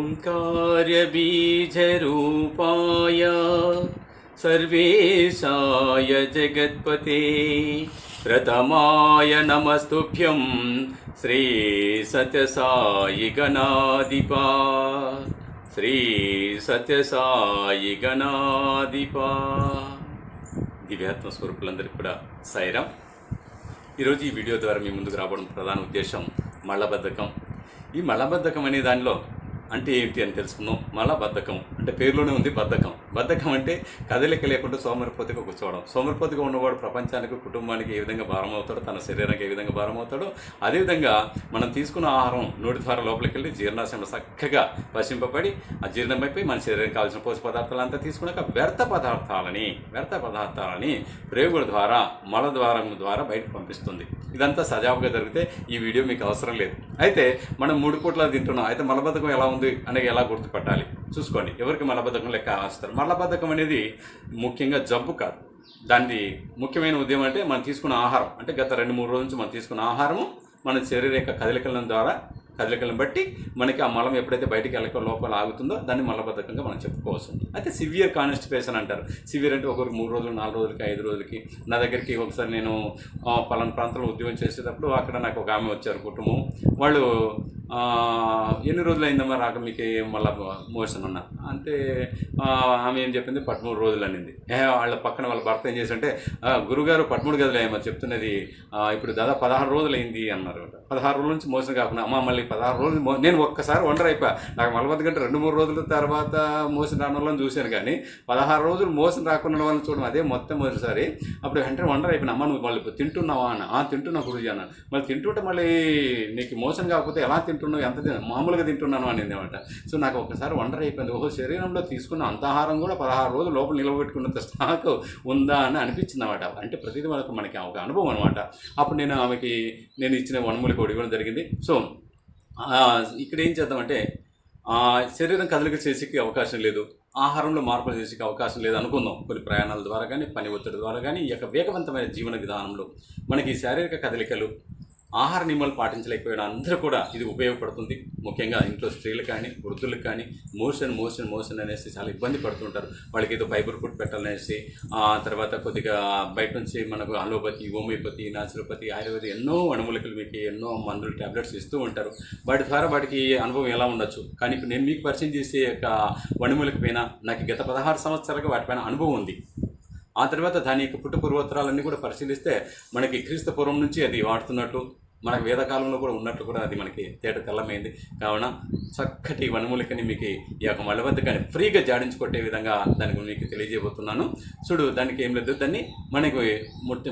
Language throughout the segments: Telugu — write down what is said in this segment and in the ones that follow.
ओंकारबीजरूपाय सर्वेशाय जगत्पते प्रथमाय नमस्तुभ्यं श्री सत्यसाई गणाधिपा श्री सत्यसाई गणाधिपा దివ్యాత్మ స్వరూపులందరికీ కూడా సాయిరాం. ఈరోజు ఈ వీడియో ద్వారా మీ ముందుకు రావడం ప్రధాన ఉద్దేశం మలబద్ధకం. ఈ మలబద్ధకం అనే దానిలో అంటే ఏంటి అని తెలుసుకుందాం. మలబద్ధకం అంటే పేరులోనే ఉంది బద్ధకం. బద్ధకం అంటే కదలిక లేకుండా సోమరిపోతుగా కూర్చోవడం. సోమరిపోతుగా ఉన్నవాడు ప్రపంచానికి కుటుంబానికి ఏ విధంగా భారం అవుతాడో, తన శరీరానికి ఏ విధంగా భారం అవుతాడో, అదేవిధంగా మనం తీసుకున్న ఆహారం నోటి ద్వారా లోపలికి వెళ్ళి జీర్ణాశయంలో చక్కగా పశింపబడి ఆ జీర్ణమైపోయి మన శరీరానికి కావాల్సిన పోషక పదార్థాలంతా తీసుకున్నాక వ్యర్థ పదార్థాలని ప్రేగుల ద్వారా మలద్వారం ద్వారా బయటకు పంపిస్తుంది. ఇదంతా సజావుగా జరిగితే ఈ వీడియో మీకు అవసరం లేదు. అయితే మనం 3 పూట్ల తింటున్నాం. అయితే మలబద్ధకం ఎలా ఉంది అనేది ఎలా గుర్తుపట్టాలి చూసుకోండి. ఎవరికి మలబద్ధకం లెక్క వస్తారు. మలబద్ధకం అనేది ముఖ్యంగా జబ్బు కాదు. దాన్ని ముఖ్యమైన ఉద్యమం అంటే మనం తీసుకున్న ఆహారం, అంటే గత 2-3 రోజుల నుంచి మనం తీసుకున్న ఆహారము మన శరీర యొక్క కదలికలను బట్టి మనకి ఆ మలం ఎప్పుడైతే బయటికి వెళ్ళక లోపల ఆగుతుందో దాన్ని మలబద్ధకంగా మనం చెప్పుకోవచ్చు. అయితే సివియర్ కాన్స్టిపేషన్ అంటారు. సివియర్ అంటే ఒకరికి 3 రోజులు, 4 రోజులకి, 5 రోజులకి. నా దగ్గరికి ఒకసారి నేను పలానా ప్రాంతంలో ఉద్యోగం చేసేటప్పుడు అక్కడ నాకు ఒక ఆమె వచ్చారు కుటుంబం. వాళ్ళు ఎన్ని రోజులు అయిందమ్మా రాక మీకు మళ్ళీ మోషన్ అన్న అంటే ఆమె ఏం చెప్పింది 13 రోజులు అనింది. వాళ్ళ పక్కన వాళ్ళ భర్త ఏం చేసింటే గురుగారు 13 గదులు ఏమో చెప్తున్నది ఇప్పుడు దాదాపు 16 రోజులు అయింది అన్నారు. 16 రోజుల నుంచి మోషన్ కాకుండా అమ్మ మళ్ళీ 16 రోజులు నేను ఒక్కసారి వండర్ అయిపోయా. నాకు మలబద్ధకం 2-3 రోజుల తర్వాత మోషన్ రాని వాళ్ళని చూశాను, కానీ 16 రోజులు మోషన్ రాకుండా వాళ్ళని చూడడం అదే మొదటిసారి. అప్పుడు వెంటనే వండర్ అయిపోయినా. అమ్మ నువ్వు మళ్ళీ తింటున్నావా అన్న. తింటున్నా గురుజీ అన్న. మళ్ళీ తింటుంటే మళ్ళీ నీకు మోషన్ కాకపోతే ఎలా తింటున్నావు, ఎంత మామూలుగా తింటున్నాను అనేది అనమాట. సో నాకు ఒకసారి వండర్ అయిపోయింది. ఓహో, శరీరంలో తీసుకున్న అంత ఆహారం కూడా 16 రోజులు లోపల నిలబెట్టుకున్నంత స్టాక్ ఉందా అని అనిపించింది అనమాట. అంటే ప్రతిదీ మనకి ఒక అనుభవం అనమాట. అప్పుడు నేను ఆమెకి ఇచ్చిన వనమూలిక ఇవ్వడం జరిగింది. సో ఇక్కడ ఏం చేద్దామంటే శరీరం కదలిక చేసేకి అవకాశం లేదు, ఆహారంలో మార్పులు చేసేకి అవకాశం లేదు అనుకుందాం. కొన్ని ప్రయాణాల ద్వారా కానీ, పని ఒత్తిడి ద్వారా కానీ, ఈ యొక్క వేగవంతమైన జీవన విధానంలో మనకి శారీరక కదలికలు, ఆహార నియమాలు పాటించలేకపోయిన అందరూ కూడా ఇది ఉపయోగపడుతుంది. ముఖ్యంగా ఇంట్లో స్త్రీలకు కానీ, వృద్ధులకు కానీ మోషన్ అనేసి చాలా ఇబ్బంది పడుతుంటారు. వాళ్ళకి ఏదో ఫైబర్ ఫుడ్ పెట్టాలనేసి తర్వాత కొద్దిగా బయట నుంచి మనకు అలోపతి, హోమియోపతి, నాచురోపతి, ఆయుర్వేద ఎన్నో అణుమూలికలు మీకు ఎన్నో మందులు ట్యాబ్లెట్స్ ఇస్తూ ఉంటారు. వాటి ద్వారా వాటికి అనుభవం ఎలా ఉండొచ్చు. కానీ ఇప్పుడు నేను మీకు పరిచయం చేసే యొక్క వణుమూలిక పైన నాకు గత 16 సంవత్సరాలుగా వాటిపైన అనుభవం ఉంది. ఆ తర్వాత దాని యొక్క పుట్టు పూర్వోత్తరాలన్నీ కూడా పరిశీలిస్తే మనకి క్రీస్తు పూర్వం నుంచి అది వాడుతున్నట్టు, మనకు వేదకాలంలో కూడా ఉన్నట్టు కూడా అది మనకి తేట తెల్లమైంది. కావున చక్కటి వనమూలికని మీకు ఈ యొక్క మలబద్ధకాన్ని ఫ్రీగా జాడించుకొట్టే విధంగా దానికి మీకు తెలియజేయబోతున్నాను. చూడు, దానికి ఏం లేదు. దాన్ని మనకు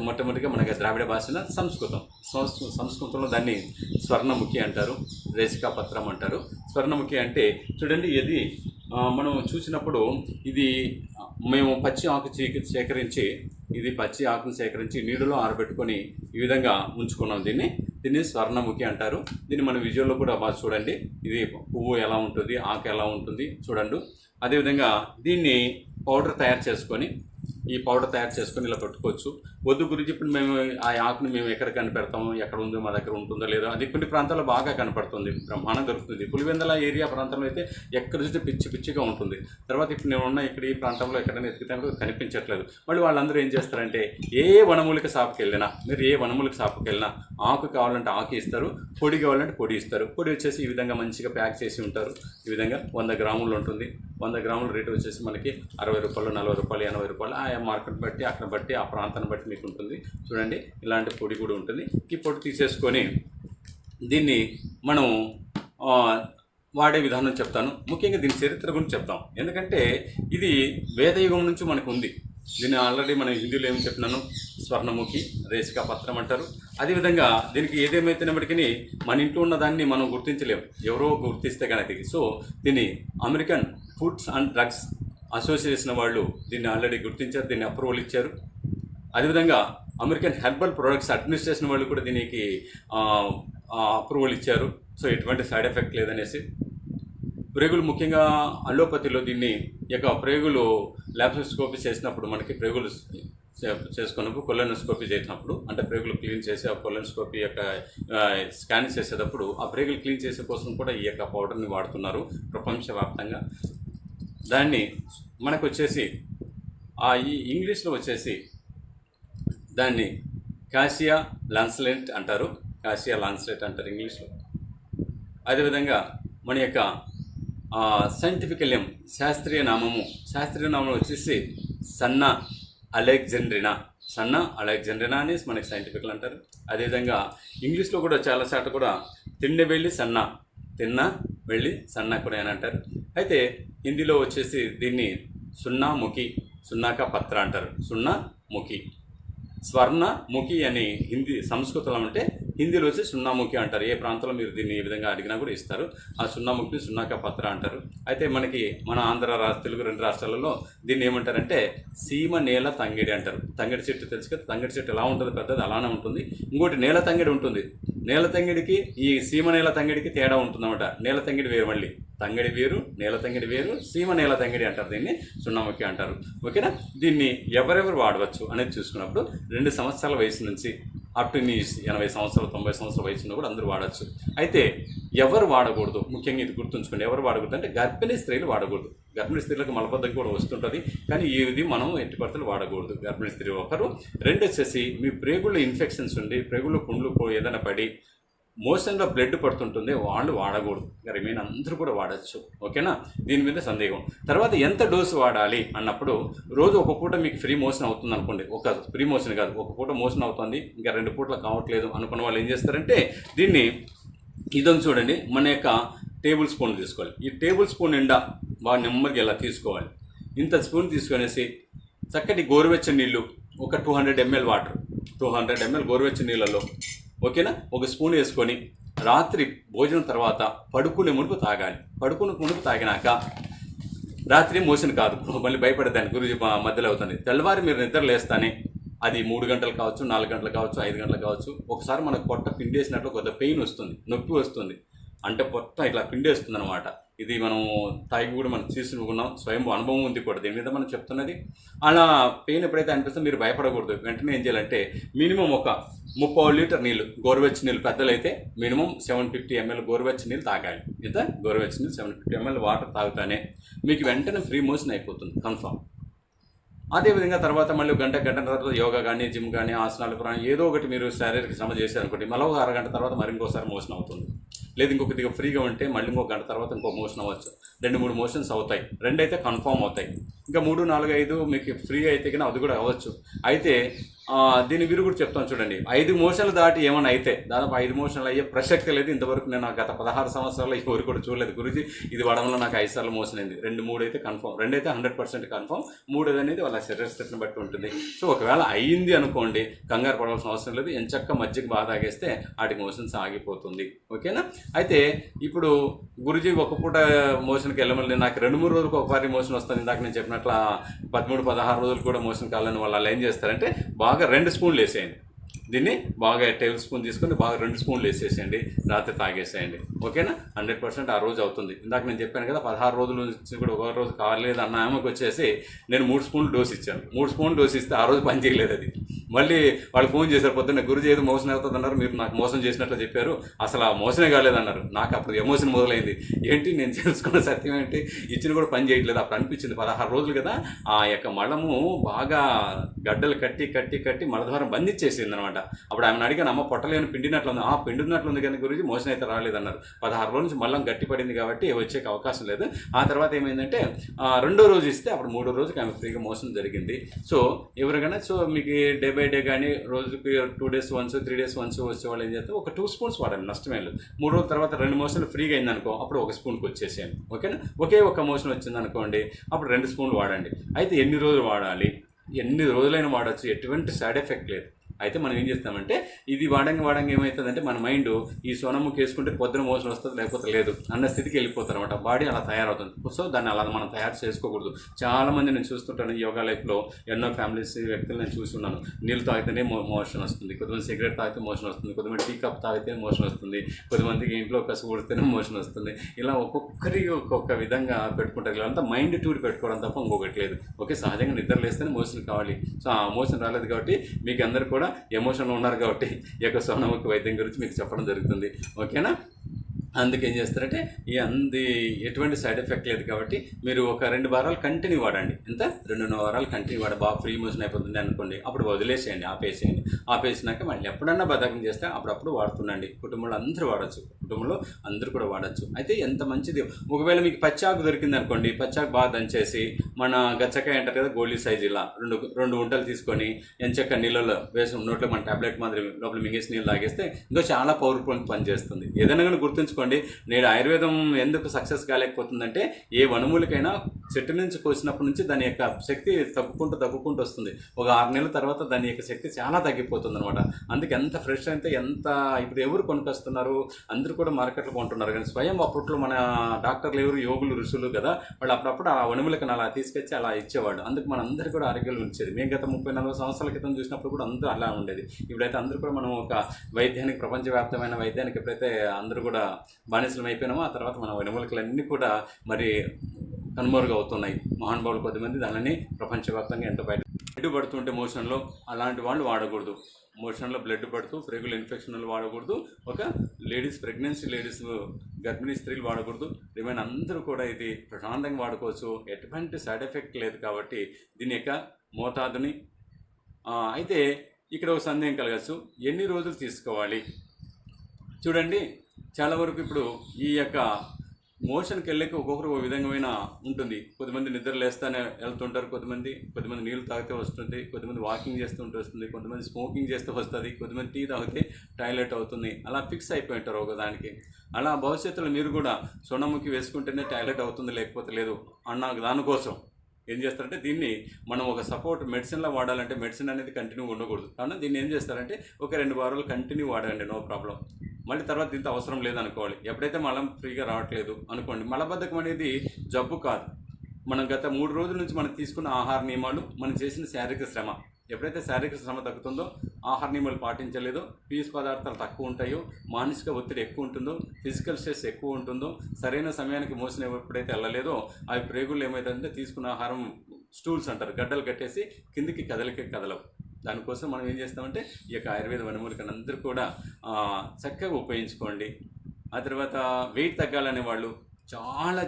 మొట్టమొదటిగా మనకి ద్రావిడ భాషన సంస్కృతంలో దాన్ని స్వర్ణముఖి అంటారు, రేసికా పత్రం అంటారు. స్వర్ణముఖి అంటే చూడండి, ఇది మనం చూసినప్పుడు ఇది మేము పచ్చి ఆకును సేకరించి నీళ్ళలో ఆరబెట్టుకొని ఈ విధంగా ఉంచుకున్నాం. దీన్ని స్వర్ణముఖి అంటారు. దీన్ని మన విజువల్లో కూడా బాగా చూడండి. ఇది పువ్వు ఎలా ఉంటుంది, ఆకు ఎలా ఉంటుంది చూడండి. అదేవిధంగా దీన్ని పౌడర్ తయారు చేసుకొని ఇలా పెట్టుకోవచ్చు. వద్దు గురించి ఇప్పుడు మేము ఆ ఆకుని మేము ఎక్కడ కనిపెడతాము, ఎక్కడ ఉందో మా దగ్గర ఉంటుందో లేదో, అది కొన్ని ప్రాంతాల్లో బాగా కనపడుతుంది, బ్రహ్మాండం దొరుకుతుంది. పులివెందల ఏరియా ప్రాంతంలో అయితే ఎక్కడ చూస్తే పిచ్చిగా ఉంటుంది. తర్వాత ఇప్పుడు నేను ఉన్న ఇక్కడ ఈ ప్రాంతంలో ఎక్కడైనా ఎతికితే కనిపించట్లేదు. మళ్ళీ వాళ్ళందరూ ఏం చేస్తారంటే ఏ వనమూలిక షాప్కి వెళ్ళినా, ఆకు కావాలంటే ఆకు ఇస్తారు, పొడి కావాలంటే పొడి ఇస్తారు. పొడి వచ్చేసి ఈ విధంగా మంచిగా ప్యాక్ చేసి ఉంటారు. ఈ విధంగా 100 గ్రాములు ఉంటుంది. 100 గ్రాముల రేటు వచ్చేసి మనకి 60 రూపాయలు, 40 రూపాయలు, 80 రూపాయలు. ఆ మార్కెట్ బట్టి, అక్కడ బట్టి, ఆ ప్రాంతాన్ని బట్టి మీకు ఉంటుంది. చూడండి, ఇలాంటి పొడి కూడా ఉంటుంది. ఈ పొడి తీసేసుకొని దీన్ని మనం వాడే విధానం చెప్తాను. ముఖ్యంగా దీని చరిత్ర గురించి చెప్తాం. ఎందుకంటే ఇది వేదయుగం నుంచి మనకు ఉంది. దీన్ని ఆల్రెడీ మనం హిందీలో ఏం చెప్పినాను, స్వర్ణముఖి, రేసికా పత్రం అంటారు. అదేవిధంగా దీనికి ఏదేమైతేనప్పటికీ మన ఇంట్లో ఉన్న దాన్ని మనం గుర్తించలేము, ఎవరో గుర్తిస్తే కనుక. సో దీన్ని American foods and drugs association వాళ్ళు దీన్ని ఆల్రెడీ గుర్తించారు, దీన్ని అప్రూవల్ ఇచ్చారు. అదేవిధంగా అమెరికన్ హెర్బల్ ప్రొడక్ట్స్ అడ్మినిస్ట్రేషన్ వాళ్ళు కూడా దీనికి అప్రూవల్ ఇచ్చారు. సో ఎటువంటి సైడ్ ఎఫెక్ట్ లేదనేసి. ప్రేగులు ముఖ్యంగా అలోపతిలో దీన్ని యొక్క ప్రేగులు ల్యాప్రోస్కోపీ చేసినప్పుడు మనకి ప్రేగులు చేసుకున్నప్పుడు కొలనోస్కోపీ చేసినప్పుడు అంటే ప్రేగులు క్లీన్ చేసి ఆ కొలనోస్కోపీ యొక్క స్కాన్ చేసేటప్పుడు ఆ ప్రేగులు క్లీన్ చేసే కోసం కూడా ఈ యొక్క పౌడర్ని వాడుతున్నారు ప్రపంచవ్యాప్తంగా. దాన్ని మనకు వచ్చేసి ఈ ఇంగ్లీష్లో వచ్చేసి దాన్ని కాసియా లాన్సెలెట్ అంటారు, కాసియా లాన్సెలెట్ అంటారు ఇంగ్లీష్లో. అదేవిధంగా మన యొక్క సైంటిఫికల్ నేమ్ శాస్త్రీయ నామం వచ్చేసి సన్నా అలెగ్జాండ్రినా అని మనకి సైంటిఫికల్ అంటారు. అదేవిధంగా ఇంగ్లీష్లో కూడా చాలా చాట కూడా తిన్న వెళ్ళి సన్నా కూడా అని అంటారు. అయితే హిందీలో వచ్చేసి దీన్ని సున్నాకా పత్ర అంటారు, సున్నాముఖి. స్వర్ణముఖి అని సంస్కృతంలో అంటే హిందీలో వచ్చి సున్నాముఖి అంటారు. ఏ ప్రాంతంలో మీరు దీన్ని ఏ విధంగా అడిగినా కూడా ఇస్తారు. ఆ సున్నాముఖిని సున్నాకా పత్ర అంటారు. అయితే మన తెలుగు 2 రాష్ట్రాలలో దీన్ని ఏమంటారంటే సీమ నేల తంగిడి అంటారు. తంగిడి చెట్టు తెలుసు కదా, తంగిడి చెట్టు ఎలా ఉంటుంది, పెద్దది అలానే ఉంటుంది. ఇంకోటి నేల తంగిడి ఉంటుంది. నేల తంగిడికి ఈ సీమ నేల తంగిడికి తేడా ఉంటుందన్నమాట. నేల తంగిడి వేరు, మళ్ళీ తంగిడి వేరు, నేల తంగిడి వేరు, సీమ నేల తంగిడి అంటారు, దీన్ని సున్నాముఖి అంటారు. ఓకేనా. దీన్ని ఎవరెవరు వాడవచ్చు అనేది చూసుకున్నప్పుడు 2 సంవత్సరాల వయసు నుంచి అప్ టు 80 సంవత్సరాలు 90 సంవత్సరాల వయసు ఉన్న కూడా అందరూ వాడచ్చు. అయితే ఎవరు వాడకూడదు, ముఖ్యంగా ఇది గుర్తుంచుకోండి, ఎవరు వాడకూడదు అంటే గర్భిణీ స్త్రీలు వాడకూడదు. గర్భిణీ స్త్రీలకు మలబద్ధకం కూడా వస్తుంటుంది, కానీ ఇది మనం ఎట్టి పరిస్థితులు వాడకూడదు. గర్భిణీ స్త్రీ ఒకరు. 2 వచ్చేసి మీ ప్రేగుల్లో ఇన్ఫెక్షన్స్ ఉండి ప్రేగుల్లో పుండ్లు ఏదైనా పడి మోషన్లో బ్లడ్ పడుతుంటుంది, వాళ్ళు వాడకూడదు. రిమైన్ అందరూ కూడా వాడచ్చు. ఓకేనా. దీని మీద సందేహం. తర్వాత ఎంత డోసు వాడాలి అన్నప్పుడు రోజు ఒక పూట మీకు ఫ్రీ మోషన్ అవుతుంది అనుకోండి, ఒక ఫ్రీ మోషన్ కాదు, ఒక పూట మోషన్ అవుతుంది, ఇంకా 2 పూటలు కావట్లేదు అనుకున్న వాళ్ళు ఏం చేస్తారంటే దీన్ని ఇదని చూడండి, మన యొక్క టేబుల్ స్పూన్ తీసుకోవాలి. ఈ టేబుల్ స్పూన్ నిండా బాగా నెమ్మదిగా ఇలా తీసుకోవాలి. ఇంత స్పూన్ తీసుకొనేసి చక్కటి గోరువెచ్చని నీళ్ళు, ఒక 200 ml వాటర్, 200 ml గోరువెచ్చని నీళ్ళలో ఓకేనా, ఒక స్పూన్ వేసుకొని రాత్రి భోజనం తర్వాత పడుకునే మునుపు తాగాలి. తాగినాక రాత్రి మోషన్ కాదు, మళ్ళీ భయపడదాన్ని గురించి మధ్యలో అవుతుంది. తెల్లవారి మీరు నిద్ర లేస్తానే అది 3 గంటలు కావచ్చు, 4 గంటలు కావచ్చు, 5 గంటలు కావచ్చు. ఒకసారి మనకు పొట్ట పిండేసినట్లు కొద్ది పెయిన్ వస్తుంది, నొప్పి వస్తుంది, అంటే పొట్ట ఇట్లా పిండేస్తుంది అనమాట. ఇది మనం తాగి కూడా మనం తీసుకున్నాం, స్వయం అనుభవం ఉంది కూడా దీని మీద మనం చెప్తున్నది. అలా పెయిన్ ఎప్పుడైతే అనిపిస్తే మీరు భయపడకూడదు. వెంటనే ఏం చేయాలంటే మినిమం ఒక 30 లీటర్ నీళ్ళు, గోరువెచ్చ నీళ్ళు, పెద్దలైతే మినిమం 750 ml గోరువెచ్చ నీళ్ళు తాగాలి. గోరువెచ్చ నీళ్ళు 750 ml వాటర్ తాగుతానే మీకు వెంటనే ఫ్రీ మోషన్ అయిపోతుంది కన్ఫర్మ్. అదేవిధంగా తర్వాత మళ్ళీ గంట తర్వాత యోగా కానీ, జిమ్ కానీ, ఆసనాలు కానీ ఏదో ఒకటి మీరు శారీరక శ్రమ చేశారనుకోండి, మళ్ళీ ఒక అరగంట తర్వాత మరి ఇంకోసారి మోషన్ అవుతుంది. లేదు ఇంకొకటిగా ఫ్రీగా ఉంటే మళ్ళీ ఇంకో గంట తర్వాత ఇంకో మోషన్ అవ్వచ్చు. 2-3 మోషన్స్ అవుతాయి. 2 అయితే కన్ఫామ్ అవుతాయి. ఇంకా 3, 4, 5 మీకు ఫ్రీ అయితే కానీ అది కూడా అవ్వచ్చు. అయితే దీని వీరు కూడా చెప్తాను చూడండి, 5 మోషన్లు దాటి ఏమైనా అయితే దాదాపు 5 మోషన్లు అయ్యే ప్రసక్తి లేదు. ఇంతవరకు నేను గత 16 సంవత్సరాల్లో ఎవరు కూడా చూడలేదు. గురించి ఇది వాడడంలో నాకు 5 సార్లు మోషన్ అయింది. 2, 3 అయితే కన్ఫామ్, 2 అయితే 100% కన్ఫామ్, 3 అనేది వాళ్ళ శరీర స్థితిని బట్టి ఉంటుంది. సో ఒకవేళ అయ్యింది అనుకోండి, కంగారు పడవలసిన అవసరం లేదు. ఎంచక్క మజ్జిగ బాగా తాగేస్తే వాటికి మోషన్స్ ఆగిపోతుంది. ఓకేనా. అయితే ఇప్పుడు గురుజీ ఒక పూట మోషన్కి వెళ్ళమని నాకు 2-3 రోజులకు ఒకసారి మోషన్ వస్తుంది. ఇందాక నేను చెప్పినట్ల 13-16 రోజులు కూడా మోషన్ కావాలని వాళ్ళు ఏం చేస్తారంటే బాగా 2 స్పూన్లు వేసేయండి. దీన్ని బాగా టేబుల్ స్పూన్ తీసుకొని బాగా 2 స్పూన్లు వేసేసేయండి, రాత్రి తాగేసేయండి. ఓకేనా. 100% ఆ రోజు అవుతుంది. ఇందాక నేను చెప్పాను కదా 16 రోజుల నుంచి కూడా ఒక రోజు కాలేదు అన్న ఆమెకు వచ్చేసి నేను 3 స్పూన్లు డోస్ ఇచ్చాను. 3 స్పూన్లు డోస్ ఇస్తే ఆ రోజు పని చేయలేదు. అది మళ్ళీ వాళ్ళు ఫోన్ చేశారు, పొద్దున్న గురుజీ ఏదో మోసం అవుతుంది అన్నారు, మీరు నాకు మోసం చేసినట్లు చెప్పారు, అసలు ఆ మోసమే కాలేదన్నారు. నాకు అప్పుడు ఎమోషన్ మొదలైంది. ఏంటి నేను తెలుసుకున్న సత్యం ఏంటి, ఇచ్చిన కూడా పని చేయట్లేదు. అప్పుడు అనిపించింది 16 రోజులు కదా ఆ యొక్క మలము బాగా గడ్డలు కట్టి మలద్వారం బంధించేసింది అనమాట. అప్పుడు ఆమెను అడిగాను, అమ్మ పొట్టలేని పిండినట్లుంది. పిండినట్లుంది కానీ గురించి మోషన్ అయితే రాలేదన్నారు. 16 రోజుల నుంచి మళ్ళీ గట్టి పడింది కాబట్టి వచ్చే అవకాశం లేదు. ఆ తర్వాత ఏమైందంటే 2వ రోజు ఇస్తే అప్పుడు 3వ రోజుకి ఆమె ఫ్రీగా మోషన్ జరిగింది. సో ఎవరికైనా మీకు డే బై డే కానీ రోజుకి 2 days once 3 days once వచ్చేవాళ్ళు ఏం చేస్తారు, ఒక 2 స్పూన్స్ వాడండి, నష్టమే లేదు. 3 రోజుల తర్వాత 2 మోషన్లు ఫ్రీగా అయిందనుకో అప్పుడు 1 స్పూన్కి వచ్చేసేయండి. ఓకేనా. ఒకే ఒక మోషన్ వచ్చింది అనుకోండి అప్పుడు 2 స్పూన్లు వాడండి. అయితే ఎన్ని రోజులు వాడాలి, ఎన్ని రోజులైనా వాడచ్చు, ఎటువంటి సైడ్ ఎఫెక్ట్ లేదు. అయితే మనం ఏం చేస్తామంటే ఇది వాడంగా ఏమవుతుందంటే మన మైండ్ ఈ సోనముఖి వేసుకుంటే పొద్దున మోషన్ వస్తుంది లేకపోతే లేదు అన్న స్థితికి వెళ్ళిపోతారు అనమాట. బాడీ అలా తయారవుతుంది. సో దాన్ని అలా మనం తయారు చేసుకోకూడదు. చాలామంది నేను చూస్తుంటాను యోగా లైఫ్లో, ఎన్నో ఫ్యామిలీస్ వ్యక్తులు నేను చూస్తున్నాను. నీళ్ళు తాగితేనే మోషన్ వస్తుంది, కొంతమంది సిగరెట్ తాగితే మోషన్ వస్తుంది, కొంతమంది టీ కప్ తాగితే మోషన్ వస్తుంది, కొంతమందికి ఇంట్లో కసు కొడితేనే మోషన్ వస్తుంది. ఇలా ఒక్కొక్కరికి ఒక్కొక్క విధంగా పెట్టుకుంటారు. ఇలా అంతా మైండ్ ట్యూడ్ పెట్టుకోవడం తప్ప ఇంకొకటి లేదు. ఓకే, సహజంగా నిద్ర లేస్తేనే మోషన్ కావాలి. సో ఆ మోషన్ రాలేదు కాబట్టి మీకు అందరు కూడా ఎమోషన్లో ఉన్నారు కాబట్టి ఈ యొక్క సోనముఖి వైద్యం గురించి మీకు చెప్పడం జరుగుతుంది. ఓకేనా? అందుకేం చేస్తారంటే ఎటువంటి సైడ్ ఎఫెక్ట్ లేదు కాబట్టి మీరు ఒక 2 వారాలు కంటిన్యూ వాడండి. ఎంత 2 వారాలు కంటిన్యూ వాడ బాగా ఫ్రీ మోషన్ అయిపోతుంది అనుకోండి, అప్పుడు వదిలేసేయండి, ఆపేసినాక మళ్ళీ ఎప్పుడన్నా బద్ధకం చేస్తే అప్పుడప్పుడు వాడుతుండండి. కుటుంబంలో అందరూ వాడచ్చు, కుటుంబంలో అందరూ కూడా వాడచ్చు. అయితే ఎంత మంచిది. ఒకవేళ మీకు పచ్చాకు దొరికింది అనుకోండి, పచ్చాకు బాగా దంచేసి మన గచ్చకాయ అంటారు కదా, గోళీ సైజు ఇలా రెండు ఉంటలు తీసుకొని ఎంచక్క నీళ్ళలో వేసి నోట్లో మన టాబ్లెట్ మాదిరి లోపల మింగేసి నీళ్ళు తాగేస్తే ఇంకా చాలా పవర్ఫుల్ పనిచేస్తుంది. ఏదైనా కానీ గుర్తుంచుకోండి, నేడు ఆయుర్వేదం ఎందుకు సక్సెస్ కాలేకపోతుందంటే ఏ వనమూలికైనా చెట్టు నుంచి కోసినప్పటి నుంచి దాని యొక్క శక్తి తగ్గుకుంటూ వస్తుంది. ఒక 6 నెలల తర్వాత దాని యొక్క శక్తి చాలా తగ్గిపోతుంది అనమాట. అందుకే ఎంత ఫ్రెష్ అయితే ఇప్పుడు ఎవరు కొనుకొస్తున్నారు, అందరూ కూడా మార్కెట్లో కొంటున్నారు. కానీ స్వయం అప్పట్లో మన డాక్టర్లు ఎవరు, యోగులు, ఋషులు కదా, వాళ్ళు అప్పుడప్పుడు ఆ వనమూలికను అలా తీసుకొచ్చి అలా ఇచ్చేవాడు. అందుకు మన అందరూ కూడా ఆరోగ్యాలు ఉంచేది. మేము గత 30-40 సంవత్సరాల క్రితం చూసినప్పుడు కూడా అందరూ అలా ఉండేది. ఇప్పుడైతే అందరూ కూడా మనం ఒక వైద్యానికి, ప్రపంచవ్యాప్తమైన వైద్యానికి ఎప్పుడైతే అందరూ కూడా బానిసలం అయిపోయినామో ఆ తర్వాత మన వెనుమూలికలన్నీ కూడా మరి కనుమరుగు అవుతున్నాయి. మహానుభావులు కొద్దిమంది దానిని ప్రపంచవ్యాప్తంగా ఎంత బ్లడ్ పడుతుంటే మోషన్లో అలాంటి వాళ్ళు వాడకూడదు. మోషన్లో బ్లడ్ పడుతూ ప్రేగుల ఇన్ఫెక్షన్లు వాడకూడదు. ఒక ప్రెగ్నెన్సీ లేడీస్, గర్భిణీ స్త్రీలు వాడకూడదు. రిమైన్ అందరూ కూడా ఇది ప్రశాంతంగా వాడుకోవచ్చు. ఎటువంటి సైడ్ ఎఫెక్ట్ లేదు కాబట్టి దీని యొక్క మోతాదుని. అయితే ఇక్కడ ఒక సందేహం కలగచ్చు, ఎన్ని రోజులు తీసుకోవాలి? చూడండి, చాలా వరకు ఇప్పుడు ఈ యొక్క మోషన్కి వెళ్ళక ఒక్కొక్కరు ఒక విధమైన ఉంటుంది. కొద్దిమంది నిద్ర లేస్తానే వెళ్తుంటారు, కొద్దిమంది నీళ్ళు తాగితే వస్తుంది, కొద్దిమంది వాకింగ్ చేస్తుంటే వస్తుంది, కొంతమంది స్మోకింగ్ చేస్తే వస్తుంది, కొద్దిమంది టీ తాగితే టాయిలెట్ అవుతుంది. అలా ఫిక్స్ అయిపోయి ఉంటారు ఒకదానికి. అలా భవిష్యత్తులో మీరు కూడా సోనముఖి వేసుకుంటేనే టాయిలెట్ అవుతుంది లేకపోతే లేదు అన్న దానికోసం ఏం చేస్తారంటే దీన్ని మనం ఒక సపోర్ట్ మెడిసిన్లో వాడాలంటే మెడిసిన్ అనేది కంటిన్యూ ఉండకూడదు. కానీ దీన్ని ఏం చేస్తారంటే ఒక 2 వారాలు కంటిన్యూ వాడండి, నో ప్రాబ్లం. మళ్ళీ తర్వాత దీంతో అవసరం లేదనుకోవాలి. ఎప్పుడైతే మలం ఫ్రీగా రావట్లేదు అనుకోండి, మలబద్ధకం అనేది జబ్బు కాదు. మనం గత 3 రోజుల నుంచి మనం తీసుకున్న ఆహార నియమాలు, మనం చేసిన శారీరక శ్రమ, ఎప్పుడైతే శారీరక శ్రమ తగ్గుతుందో, ఆహార నియమాలు పాటించలేదో, పీచు పదార్థాలు తక్కువ ఉంటాయో, మానసిక ఒత్తిడి ఎక్కువ ఉంటుందో, ఫిజికల్ స్ట్రెస్ ఎక్కువ ఉంటుందో, సరైన సమయానికి మోషన్ ఎప్పుడైతే వెళ్ళలేదో అవి ప్రేగులు ఏమవుతుందంటే తీసుకున్న ఆహారం స్టూల్స్ అంటారు, గడ్డలు కట్టేసి కిందికి కదలవు. దానికోసం మనం ఏం చేస్తామంటే ఈ యొక్క ఆయుర్వేద వనమూలికను అందరూ కూడా చక్కగా ఉపయోగించుకోండి. ఆ తర్వాత వెయిట్ తగ్గాలనే వాళ్ళు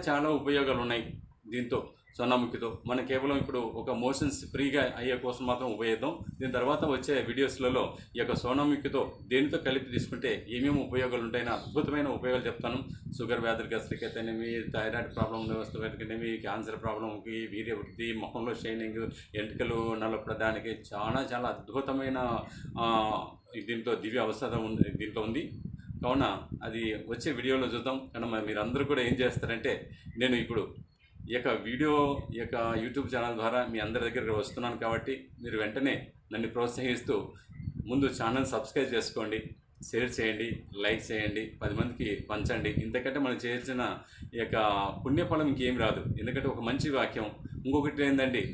చాలా ఉపయోగాలు ఉన్నాయి దీంతో. సోనాముఖితో మనం కేవలం ఇప్పుడు ఒక మోషన్స్ ఫ్రీగా అయ్యే కోసం మాత్రం ఉపయోగిద్దాం. దీని తర్వాత వచ్చే వీడియోస్లలో ఈ యొక్క సోనాముఖితో దేనితో కలిపి తీసుకుంటే ఏమేమి ఉపయోగాలు ఉంటాయని అద్భుతమైన ఉపయోగాలు చెప్తాను. షుగర్ వ్యాధులకి అయితేనేమి, థైరాయిడ్ ప్రాబ్లం వస్తువులకి, క్యాన్సర్ ప్రాబ్లంకి, వీర్యవృద్ధి, ముఖంలో షైనింగ్, ఎంటికలు నల్లపడడానికి చాలా అద్భుతమైన దీంతో దివ్య ఔషధం దీంట్లో ఉంది. కావున అది వచ్చే వీడియోలో చూద్దాం. కానీ మీరందరూ కూడా ఏం చేస్తారంటే, నేను ఇప్పుడు ఈ యొక్క యూట్యూబ్ ఛానల్ ద్వారా మీ అందరి దగ్గరికి వస్తున్నాను కాబట్టి మీరు వెంటనే నన్ను ప్రోత్సహిస్తూ ముందు ఛానల్ సబ్స్క్రైబ్ చేసుకోండి, షేర్ చేయండి, లైక్ చేయండి, 10 మందికి పంచండి. ఇంతకంటే మనం చేయాల్సిన ఈ యొక్క పుణ్యఫలం ఇంకేం రాదు. ఎందుకంటే ఒక మంచి వాక్యం. ఇంకొకటి ఏంటండి,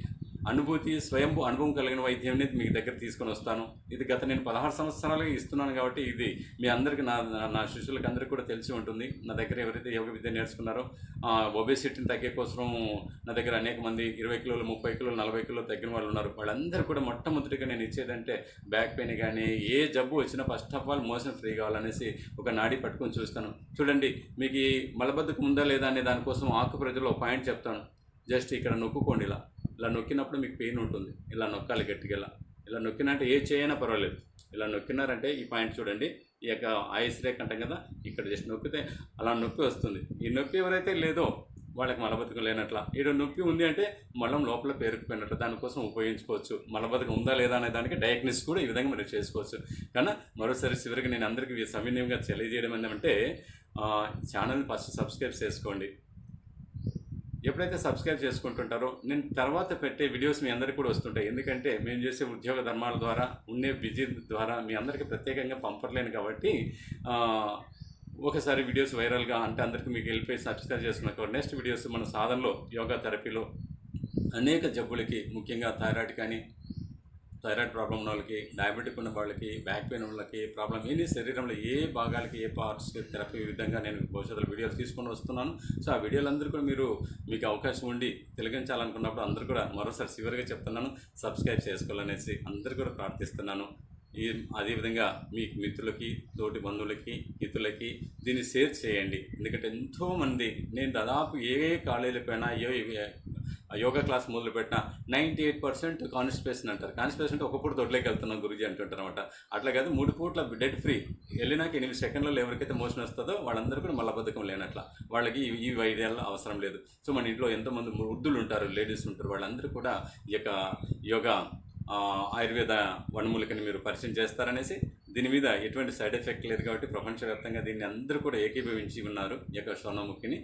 స్వయంభూ అనుభవం కలిగిన వైద్యాన్ని మీ దగ్గర తీసుకొని వస్తాను. ఇది గత నేను 16 సంవత్సరాలుగా ఇస్తున్నాను కాబట్టి ఇది మీ అందరికీ నా శిష్యులకి అందరికీ కూడా తెలిసి ఉంటుంది. నా దగ్గర ఎవరైతే యోగ విద్య నేర్చుకున్నారో ఒబేసిటీని తగ్గే కోసం నా దగ్గర అనేక మంది 20 కిలోలు, 30 కిలోలు, 40 కిలోలు తగ్గిన వాళ్ళు ఉన్నారు. వాళ్ళందరూ కూడా మొట్టమొదటిగా నేను ఇచ్చేదంటే బ్యాక్ పెయిన్ కానీ ఏ జబ్బు వచ్చినా first of all motion free కావాలనేసి ఒక నాడి పట్టుకొని చూస్తాను. చూడండి, మీకు ఈ మలబద్ధకం ఉందా లేదా అనే దానికోసం ఆకుప్రజలో ఒక పాయింట్ చెప్తాను. జస్ట్ ఇక్కడ నొక్కుకోండి. ఇలా నొక్కినప్పుడు మీకు పెయిన్ ఉంటుంది. ఇలా నొక్కాలి గట్టిగా. ఇలా నొక్కినంటే ఏ చేయైనా పర్వాలేదు. ఇలా నొక్కినారంటే ఈ పాయింట్ చూడండి, ఈ యొక్క ఐస్ రేక్ అంటాం కదా, ఇక్కడ జస్ట్ నొక్కితే అలా నొప్పి వస్తుంది. ఈ నొప్పి ఎవరైతే లేదో వాళ్ళకి మలబద్ధకం లేనట్ల. ఇక్కడ నొప్పి ఉంది అంటే మలం లోపల పేరుకుపోయినట్లు. దానికోసం ఉపయోగించుకోవచ్చు. మలబద్ధకం ఉందా లేదా అనే దానికి డయాగ్నోసిస్ కూడా ఈ విధంగా మీరు చేసుకోవచ్చు. కానీ మరోసారి చివరికి నేను అందరికీ సవినయంగా తెలియజేయడం ఏంటంటే ఛానల్ని ఫస్ట్ సబ్స్క్రైబ్ చేసుకోండి. ఎప్పుడైతే సబ్స్క్రైబ్ చేసుకుంటుంటారో నేను తర్వాత పెట్టే వీడియోస్ మీ అందరికీ కూడా వస్తుంటాయి. ఎందుకంటే మేము చేసే ఉద్యోగ ధర్మాల ద్వారా ఉండే బిజీ ద్వారా మీ అందరికీ ప్రత్యేకంగా పంపట్లేను కాబట్టి ఒకసారి వీడియోస్ వైరల్గా అంటే అందరికీ మీకు వెళ్ళిపోయి సబ్స్క్రైబ్ చేసుకున్నాక నెక్స్ట్ వీడియోస్ మన సాధనలో యోగా థెరపీలో అనేక జబ్బులకి ముఖ్యంగా థైరాయిడ్ కానీ థైరాయిడ్ ప్రాబ్లం ఉన్న వాళ్ళకి, డయాబెటిక్ ఉన్న వాళ్ళకి, బ్యాక్ పెయిన్ వాళ్ళకి, ప్రాబ్లం ఎన్ని శరీరంలో ఏ భాగాలకి ఏ పార్ట్స్ థెరపీ విధంగా నేను భవిష్యత్తులో వీడియోలు తీసుకొని వస్తున్నాను. సో ఆ వీడియోలందరూ కూడా మీకు అవకాశం ఉండి తిలకించాలనుకున్నప్పుడు అందరూ కూడా మరోసారి చివరిగా చెప్తున్నాను, సబ్స్క్రైబ్ చేసుకోవాలనేసి అందరూ కూడా ప్రార్థిస్తున్నాను. అదేవిధంగా మీ మిత్రులకి, తోటి బంధువులకి, హితులకి దీన్ని షేర్ చేయండి. ఎందుకంటే ఎంతోమంది నేను దాదాపు ఏ కాలేజీలకు పోయినా యోగా క్లాస్ మొదలుపెట్టినా 98% కాన్స్టిపేషన్ అంటారు. కాన్స్టిపేషన్ అంటే ఒక పూట దొడ్లోకి వెళ్తున్నాం గురించి అంటుంటారు అనమాట. అట్లా కాదు, 3 పూట్ల డెడ్ ఫ్రీ వెళ్ళినాక 8 సెకండ్లలో ఎవరికైతే మోషన్ వస్తుందో వాళ్ళందరూ కూడా మలబద్ధకం లేనట్ల, వాళ్ళకి ఈ వైద్యాలు అవసరం లేదు. సో మన ఇంట్లో ఎంతోమంది వృద్ధులు ఉంటారు, లేడీస్ ఉంటారు, వాళ్ళందరూ కూడా ఈ యొక్క యోగా ఆయుర్వేద వనమూలికని మీరు పరిచయం చేస్తారనేసి, దీని మీద ఎటువంటి సైడ్ ఎఫెక్ట్ లేదు కాబట్టి ప్రపంచవ్యాప్తంగా దీన్ని అందరూ కూడా ఏకీభవించి ఉన్నారు. ఈ యొక్క సోనాముఖిని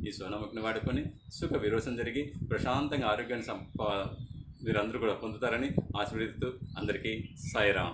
ఈ సోనాముఖిని వాడుకొని సుఖ విరోచన జరిగి ప్రశాంతంగా ఆరోగ్యాన్ని మీరందరూ కూడా పొందుతారని ఆశీర్వదిస్తూ అందరికీ సాయిరాం.